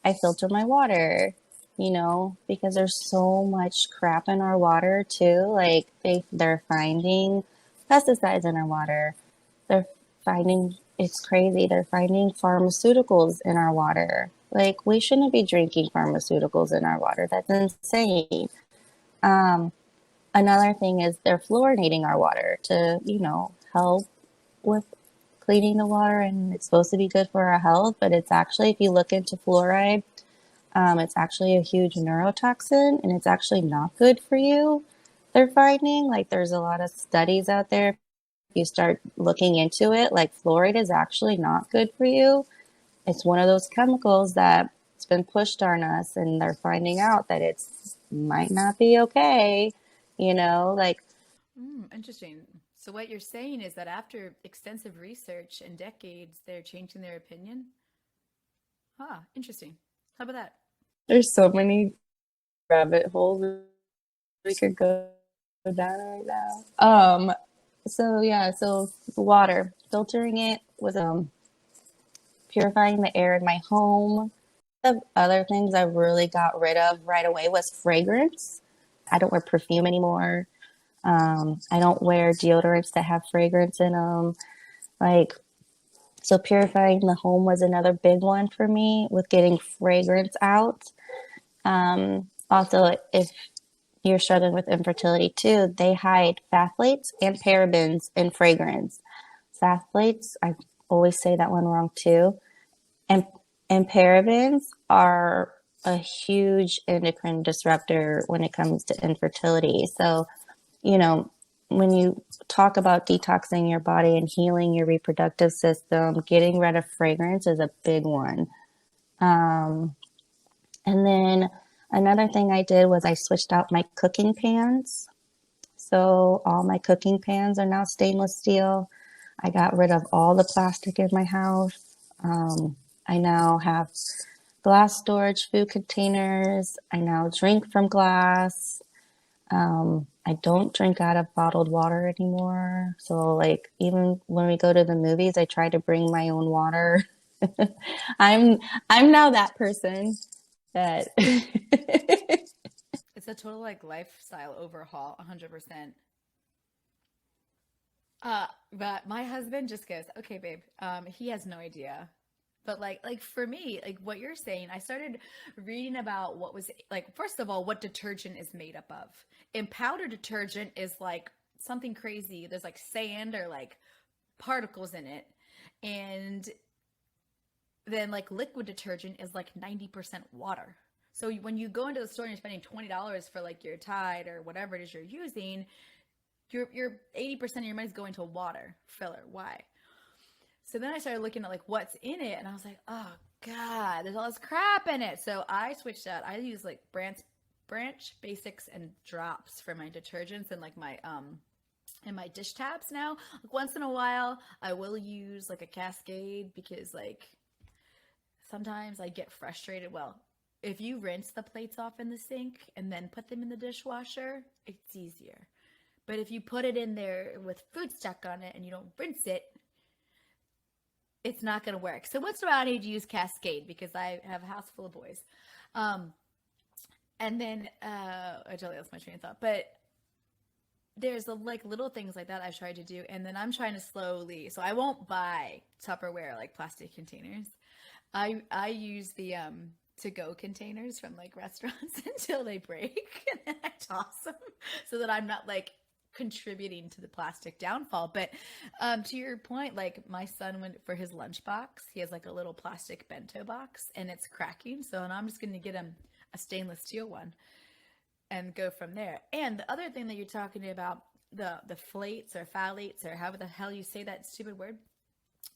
I filter my water, because there's so much crap in our water too. Like they're finding pesticides in our water. They're finding it's crazy. They're finding pharmaceuticals in our water. Like we shouldn't be drinking pharmaceuticals in our water. That's insane. Um, Another thing is they're fluorinating our water to, help with cleaning the water, and it's supposed to be good for our health. But it's actually, if you look into fluoride, it's actually a huge neurotoxin, and it's actually not good for you. They're finding like there's a lot of studies out there. If you start looking into it, like fluoride is actually not good for you. It's one of those chemicals that it's been pushed on us, and they're finding out that it's might not be okay. Like Interesting. So, what you're saying is that after extensive research and decades, they're changing their opinion? Interesting. How about that? there's so many rabbit holes we could go down right now. So yeah, so water, filtering it was purifying the air in my home. The other things I really got rid of right away was fragrance. I don't wear perfume anymore. I don't wear deodorants that have fragrance in them. Like, so purifying the home was another big one for me with getting fragrance out. Also, if you're struggling with infertility too, they hide phthalates and parabens in fragrance. Phthalates, I always say that one wrong too. And and parabens are a huge endocrine disruptor when it comes to infertility. So, you know, when you talk about detoxing your body and healing your reproductive system, getting rid of fragrance is a big one. And then another thing I did was I switched out my cooking pans. So all my cooking pans are now stainless steel. I got rid of all the plastic in my house. I now have glass storage food containers. I now drink from glass. I don't drink out of bottled water anymore. So like even when we go to the movies, I try to bring my own water. I'm I'm now that person that It's a total like lifestyle overhaul, 100%. But my husband just goes, okay, babe. He has no idea. But like for me, like what you're saying, I started reading about what was like, first of all, what detergent is made up of. And powder detergent is like something crazy. There's like sand or like particles in it. And then like liquid detergent is like 90% water. So when you go into the store and you're spending $20 for like your Tide or whatever it is you're using, your 80% of your money is going to water filler. Why? So then I started looking at like what's in it, and I was like, oh god, there's all this crap in it. So I switched out. I use like branch basics and drops for my detergents and like my and my dish tabs now. Like once in a while, I will use like a Cascade because like sometimes I get frustrated. Well, if you rinse the plates off in the sink and then put them in the dishwasher, it's easier. But if you put it in there with food stuck on it and you don't rinse it, it's not going to work. So once in a while, I need to use Cascade because I have a house full of boys. Um, and then I totally lost my train of thought. But there's like little things like that I've tried to do, and then I'm trying to slowly. So I won't buy Tupperware like plastic containers. I use the to go containers from like restaurants until they break, and then I toss them so that I'm not like contributing to the plastic downfall. But to your point, like my son went for his lunchbox, he has like a little plastic bento box and it's cracking. So and I'm just going to get him a stainless steel one and go from there. And the other thing that you're talking about, the flates or phthalates or however the hell you say that stupid word,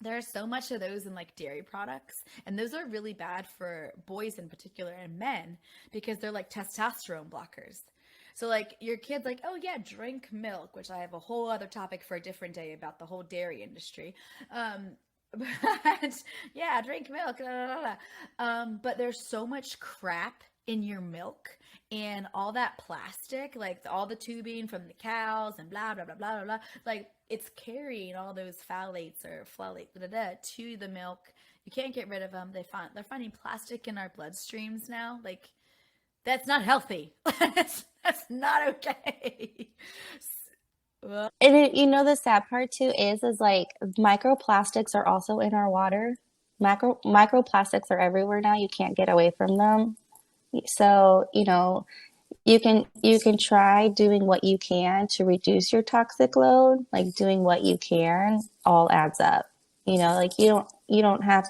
there's so much of those in like dairy products, and those are really bad for boys in particular and men because they're like testosterone blockers. So like your kid's like, oh yeah, drink milk, which I have a whole other topic for a different day about the whole dairy industry. But yeah, drink milk. Blah, blah, blah. But there's so much crap in your milk and all that plastic, like all the tubing from the cows and blah blah blah blah blah blah. Like it's carrying all those phthalates or phthalate to the milk. You can't get rid of them. They're finding plastic in our bloodstreams now. Like that's not healthy. That's not okay. Well, and you know the sad part too is like microplastics are also in our water. Microplastics are everywhere now. You can't get away from them. So, you know, you can try doing what you can to reduce your toxic load, like doing what you can all adds up. You know, like you don't have,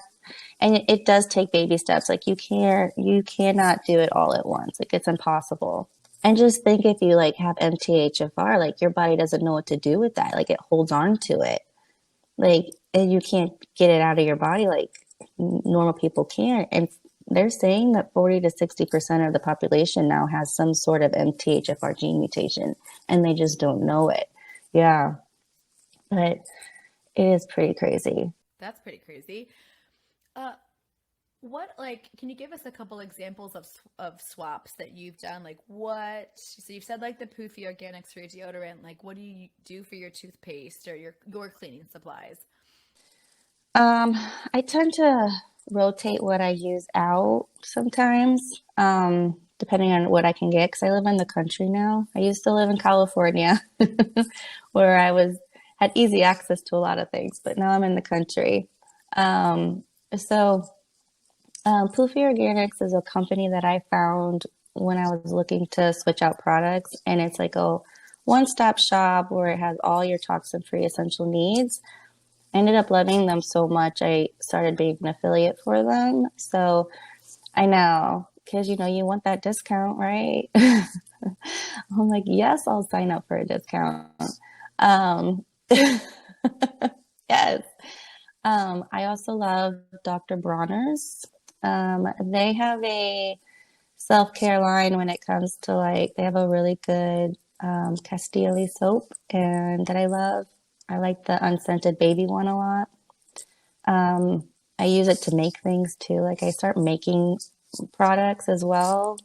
and it does take baby steps. Like you cannot do it all at once. Like it's impossible. And just think if you like have MTHFR, like your body doesn't know what to do with that. Like it holds on to it. Like and you can't get it out of your body like normal people can. And they're saying that 40 to 60% of the population now has some sort of MTHFR gene mutation and they just don't know it. Yeah, but it is pretty crazy. that's pretty crazy. Uh, what like can you give us a couple examples of swaps that you've done? Like what? So you've said like the poofy organics for your deodorant. Like what do you do for your toothpaste or your cleaning supplies? Um, I tend to rotate what I use out sometimes, depending on what I can get, because I live in the country now. I used to live in California, where I was had easy access to a lot of things, but now I'm in the country. So Poofy Organics is a company that I found when I was looking to switch out products, and it's like a one-stop shop where it has all your toxin-free essential needs. I ended up loving them so much, I started being an affiliate for them. So I know, because you want that discount, right? I'm like, yes, I'll sign up for a discount. Um, yes. I also love Dr. Bronner's. They have a self-care line when it comes to like, they have a really good Castile soap and that I love. I like the unscented baby one a lot. I use it to make things too. Like I start making products as well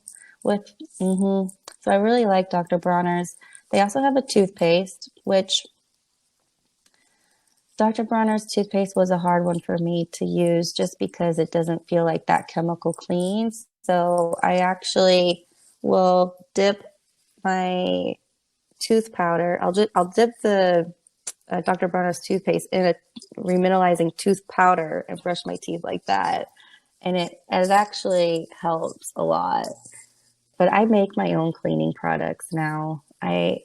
with, so I really like Dr. Bronner's. They also have a toothpaste, which Dr. Bronner's toothpaste was a hard one for me to use just because it doesn't feel like that chemical cleans. So I actually will dip my tooth powder. I'll dip the Dr. Bronner's toothpaste in a remineralizing tooth powder and brush my teeth like that. And it actually helps a lot. But I make my own cleaning products now. I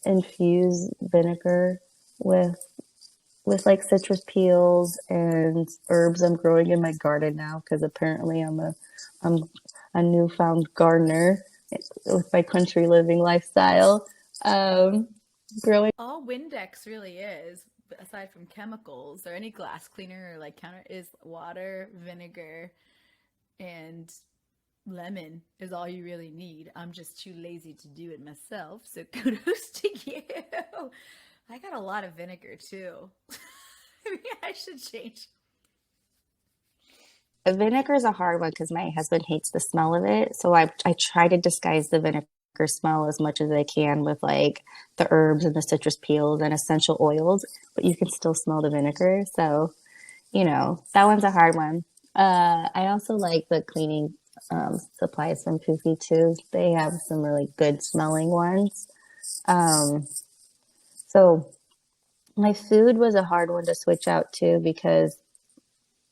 infuse vinegar with like citrus peels and herbs I'm growing in my garden now because apparently I'm a newfound gardener with my country living lifestyle. Um, growing. All Windex really is, aside from chemicals or any glass cleaner or like counter, is water, vinegar, and lemon is all you really need. I'm just too lazy to do it myself, so kudos to you. I got a lot of vinegar too. Maybe I should change. Vinegar is a hard one because my husband hates the smell of it. So I try to disguise the vinegar smell as much as I can with like the herbs and the citrus peels and essential oils, but you can still smell the vinegar. So, that one's a hard one. I also like the cleaning supplies from Poofy too. They have some really good smelling ones. Um, so my food was a hard one to switch out to because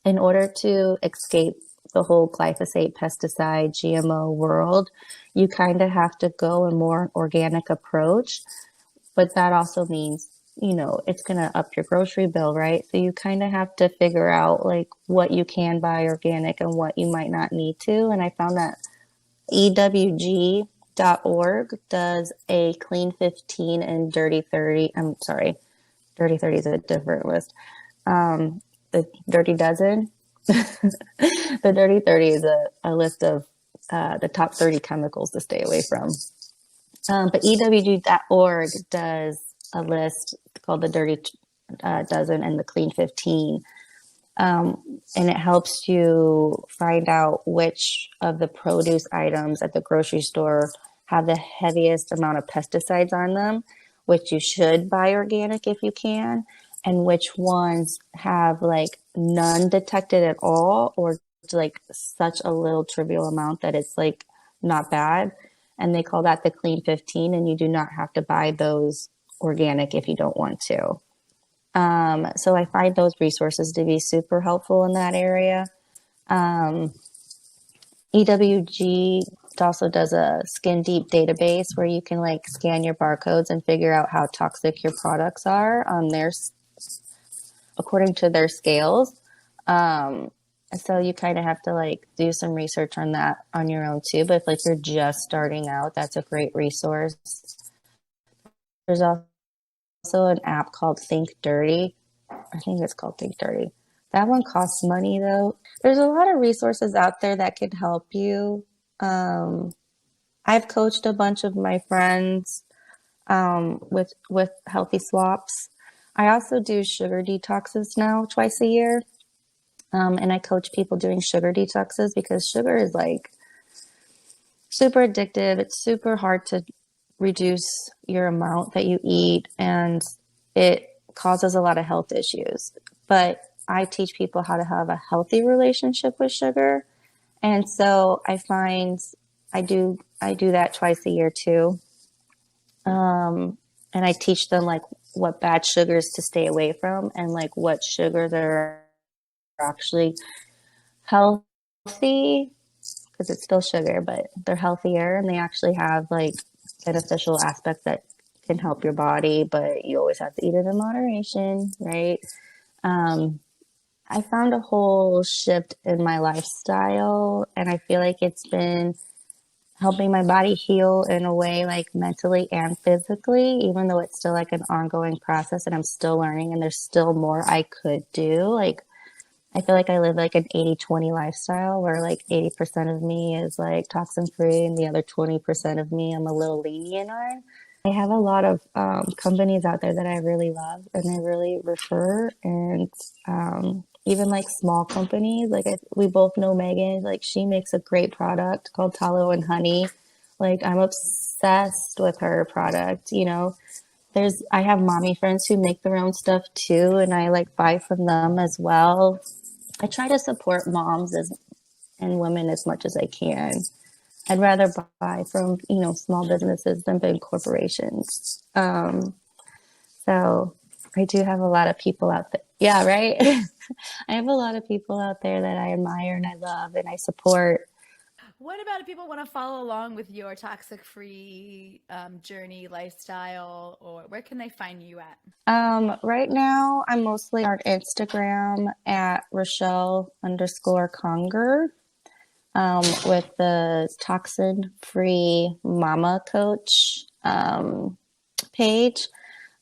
in order to escape the whole glyphosate pesticide GMO world, you kind of have to go a more organic approach. But that also means, it's going to up your grocery bill, right? So you kind of have to figure out like what you can buy organic and what you might not need to. And I found that EWG.org does a clean 15 and dirty 30. I'm sorry, dirty 30 is a different list. The dirty dozen. The dirty 30 is a list of the top 30 chemicals to stay away from. But EWG.org does a list called the dirty dozen and the clean 15. And it helps you find out which of the produce items at the grocery store have the heaviest amount of pesticides on them, which you should buy organic if you can, and which ones have like none detected at all or like such a little trivial amount that it's like not bad. And they call that the clean 15, and you do not have to buy those organic if you don't want to. So I find those resources to be super helpful in that area. EWG also does a skin deep database where you can like scan your barcodes and figure out how toxic your products are on according to their scales. So you kind of have to like do some research on that on your own too. But if like you're just starting out, that's a great resource. There's also an app called Think Dirty. I think it's called Think Dirty. That one costs money though. There's a lot of resources out there that can help you. I've coached a bunch of my friends with healthy swaps. I also do sugar detoxes now twice a year. And I coach people doing sugar detoxes because sugar is like super addictive. It's super hard to reduce your amount that you eat, and it causes a lot of health issues. But I teach people how to have a healthy relationship with sugar. And so I find I do that twice a year too. And I teach them like what bad sugars to stay away from and like what sugars are actually healthy because it's still sugar, but they're healthier and they actually have like beneficial aspects that can help your body, but you always have to eat it in moderation, right? Um, I found a whole shift in my lifestyle, and I feel like it's been helping my body heal in a way, like mentally and physically, even though it's still like an ongoing process and I'm still learning and there's still more I could do. Like, I feel like I live like an 80-20 lifestyle where like 80% of me is like toxin free and the other 20% of me I'm a little lenient on. I have a lot of companies out there that I really love and I really refer, and even like small companies. Like we both know Megan, like she makes a great product called Tallow and Honey. Like I'm obsessed with her product. I have mommy friends who make their own stuff too, and I like buy from them as well. I try to support and women as much as I can. I'd rather buy from, small businesses than big corporations. So I do have a lot of people out there. Yeah, right. I have a lot of people out there that I admire and I love and I support. What about if people want to follow along with your toxic free journey, lifestyle, or where can they find you at? Right now, I'm mostly on Instagram at Rachelle_Conger, with the toxin-free mama coach page.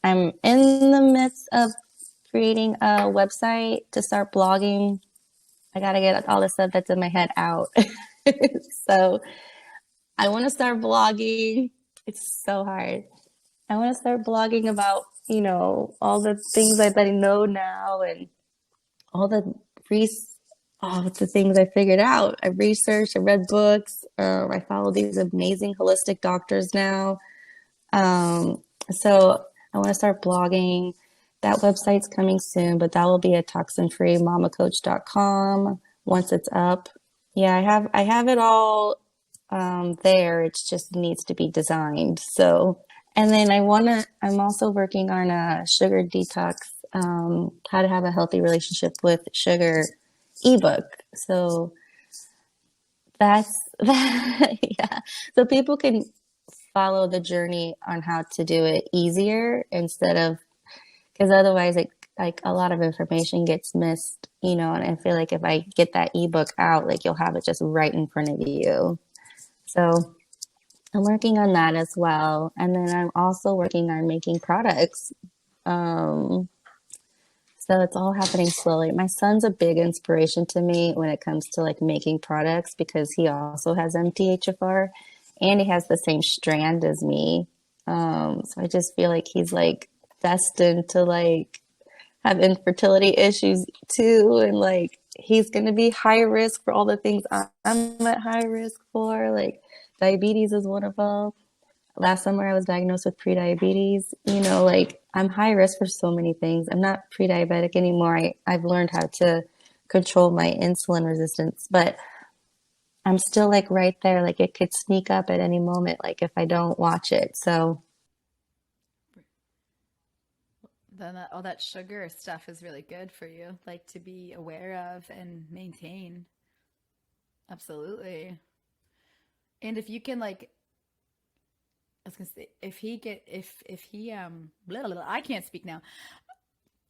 I'm in the midst of creating a website to start blogging. I got to get all the stuff that's in my head out. So I want to start blogging. It's so hard. I want to start blogging about, all the things that I know now and all re- all the things I figured out. I researched, I read books. I follow these amazing holistic doctors now. So I want to start blogging. That website's coming soon, but that will be at toxin-free-mamacoach.com once it's up. Yeah, I have it all there. It just needs to be designed. So, and then I'm also working on a sugar detox, how to have a healthy relationship with sugar ebook. So that's that. Yeah. So people can follow the journey on how to do it easier instead of, because otherwise like a lot of information gets missed, and I feel like if I get that ebook out, like you'll have it just right in front of you. So I'm working on that as well. And then I'm also working on making products. Um, so it's all happening slowly. My son's a big inspiration to me when it comes to like making products because he also has MTHFR and he has the same strand as me. So I just feel like he's like destined to like have infertility issues too. And like he's going to be high risk for all the things I'm at high risk for. Like diabetes is one of them. Last summer I was diagnosed with prediabetes. Like I'm high risk for so many things. I'm not pre-diabetic anymore. I've learned how to control my insulin resistance, but I'm still like right there. Like it could sneak up at any moment, like if I don't watch it. So Then all that sugar stuff is really good for you, like to be aware of and maintain. Absolutely. And if you can like I was gonna say if he blah, blah, blah, I can't speak now.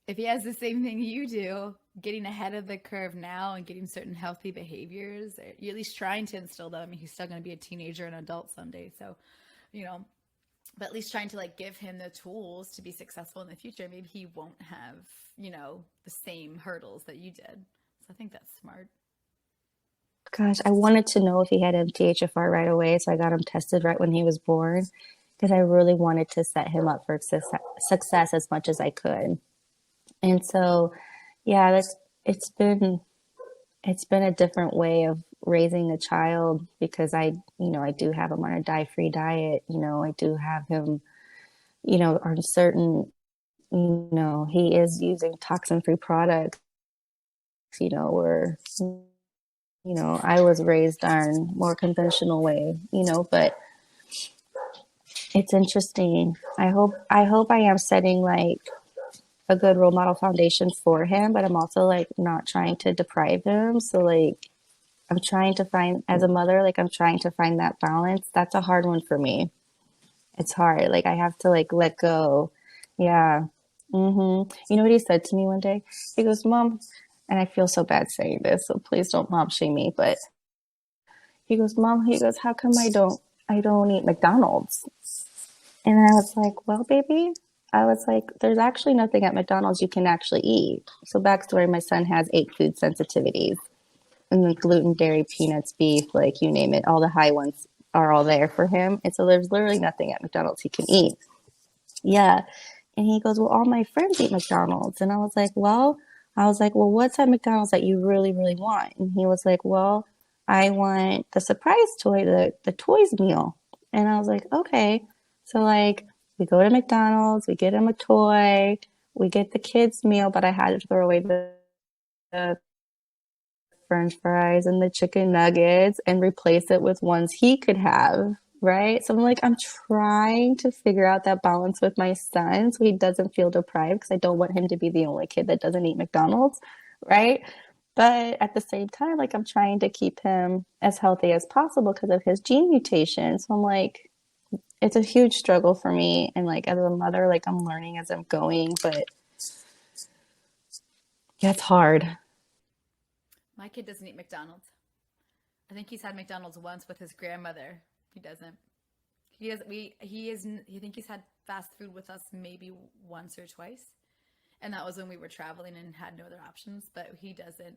If he has the same thing you do, getting ahead of the curve now and getting certain healthy behaviors, or you're at least trying to instill them. I mean, he's still going to be a teenager and adult someday, so you know, but at least trying to like give him the tools to be successful in the future. Maybe he won't have the same hurdles that you did. So I think that's smart. gosh, I wanted to know if he had MTHFR right away, so I got him tested right when he was born because I really wanted to set him up for success as much as I could. And so, yeah, it's been a different way of raising a child because I do have him on a dye-free diet. I do have him, on certain, he is using toxin-free products, where I was raised on more conventional way, but it's interesting. I hope I am setting like a good role model foundation for him, but I'm also like not trying to deprive him. So like I'm trying to find, as a mother, like I'm trying to find that balance. That's a hard one for me. It's hard. Like I have to like let go. Yeah. You know what he said to me one day? He goes, Mom, and I feel so bad saying this, so please don't mom shame me, but he goes, Mom, he goes, how come I don't eat McDonald's? And I was like, well, baby, I was like, there's actually nothing at McDonald's you can actually eat. So backstory, my son has 8 food sensitivities and the gluten, dairy, peanuts, beef, like you name it, all the high ones are all there for him. And so there's literally nothing at McDonald's he can eat. Yeah. And he goes, well, all my friends eat McDonald's. And I was like, well, what's at McDonald's that you really, really want? And he was like, well, I want the surprise toy, the toys meal. And I was like, okay. So like we go to McDonald's, we get him a toy, we get the kids meal, but I had to throw away the French fries and the chicken nuggets and replace it with ones he could have. Right. So I'm like, I'm trying to figure out that balance with my son so he doesn't feel deprived because I don't want him to be the only kid that doesn't eat McDonald's. Right. But at the same time, like I'm trying to keep him as healthy as possible because of his gene mutation. So I'm like, it's a huge struggle for me. And like as a mother, like I'm learning as I'm going, but yeah, it's hard. My kid doesn't eat McDonald's. I think he's had McDonald's once with his grandmother. He doesn't. He has we he is I think he's had fast food with us maybe once or twice. And that was when we were traveling and had no other options, but he doesn't.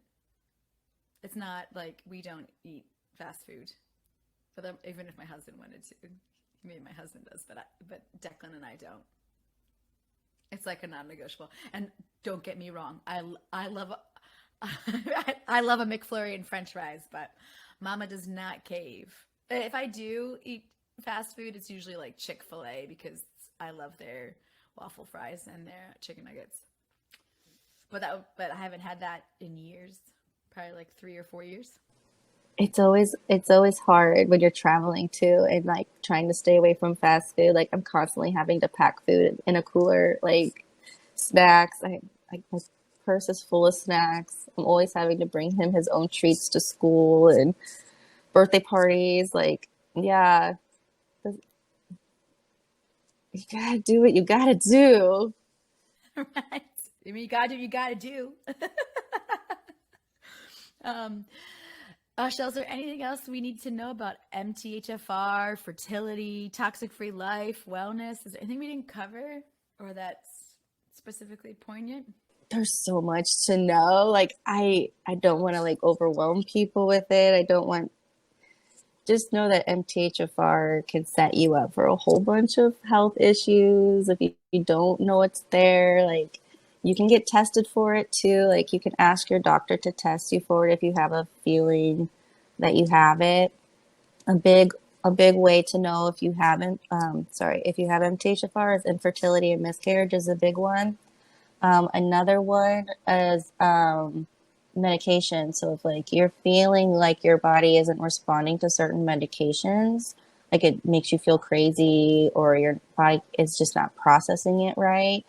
It's not like we don't eat fast food. But even if my husband wanted to, maybe my husband does, but Declan and I don't. It's like a non-negotiable. And don't get me wrong, I love I love a McFlurry and French fries, but Mama does not cave. If I do eat fast food, it's usually like Chick-fil-A because I love their waffle fries and their chicken nuggets. But I haven't had that in years, probably like 3 or 4 years. It's always hard when you're traveling too and like trying to stay away from fast food. Like I'm constantly having to pack food in a cooler, like snacks. My purse is full of snacks. I'm always having to bring him his own treats to school and birthday parties. Like, yeah, you gotta do what you gotta do. Right? I mean, you gotta do what you gotta do. um, Shell, is there anything else we need to know about MTHFR, fertility, toxic-free life, wellness? Is there anything we didn't cover or that's specifically poignant? There's so much to know. Like I don't want to like overwhelm people with it. I don't want just know that MTHFR can set you up for a whole bunch of health issues if you don't know it's there. Like you can get tested for it too. Like you can ask your doctor to test you for it if you have a feeling that you have it. A big a big way to know if you haven't if you have MTHFR is infertility and miscarriage is a big one. Another one is medication. So if like you're feeling like your body isn't responding to certain medications, like it makes you feel crazy or your body is just not processing it right,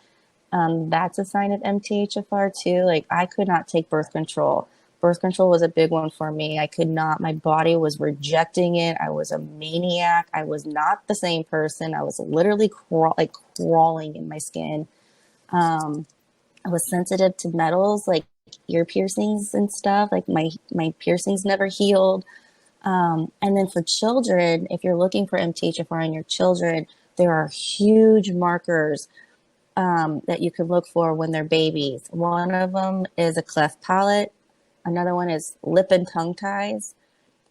that's a sign of MTHFR too. Like I could not take birth control. Birth control was a big one for me. I could not, my body was rejecting it. I was a maniac. I was not the same person. I was literally crawling in my skin. I was sensitive to metals, like ear piercings and stuff. Like my piercings never healed. And then for children, if you're looking for MTHFR in your children, there are huge markers that you can look for when they're babies. One of them is a cleft palate. Another one is lip and tongue ties.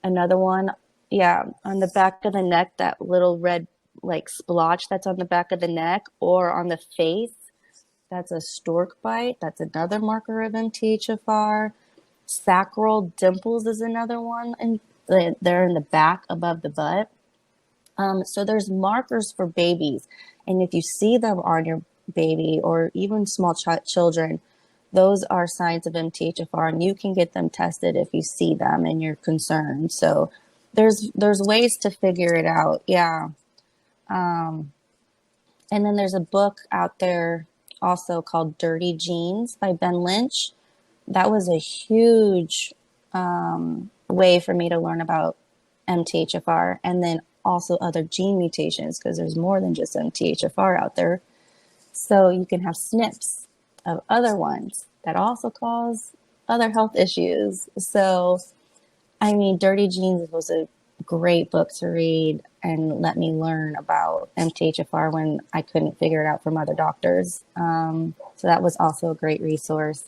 Another one, yeah, on the back of the neck, that little red like splotch that's on the back of the neck or on the face. That's a stork bite. That's another marker of MTHFR. Sacral dimples is another one, and they're in the back above the butt. So there's markers for babies, and if you see them on your baby or even small children, those are signs of MTHFR, and you can get them tested if you see them and you're concerned. So there's ways to figure it out. Yeah. And then there's a book out there also called Dirty Genes by Ben Lynch. That was a huge way for me to learn about MTHFR and then also other gene mutations, because there's more than just MTHFR out there. So you can have SNPs of other ones that also cause other health issues. So, I mean, Dirty Genes was a great book to read and let me learn about MTHFR when I couldn't figure it out from other doctors. So that was also a great resource.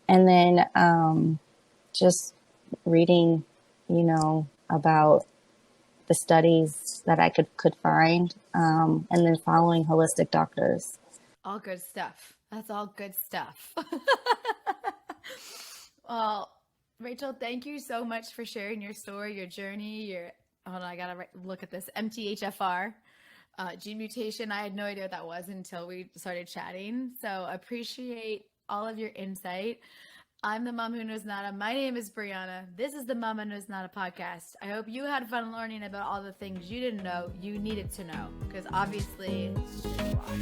And then just reading, about the studies that I could find, and then following holistic doctors. All good stuff. That's all good stuff. Well, Rachel, thank you so much for sharing your story, your journey, hold on, I gotta look at this, MTHFR, gene mutation. I had no idea what that was until we started chatting. So appreciate all of your insight. I'm the Mom Who Knows Nada. My name is Brianna. This is the Mama Knows Nada podcast. I hope you had fun learning about all the things you didn't know you needed to know, because obviously it's just a lot.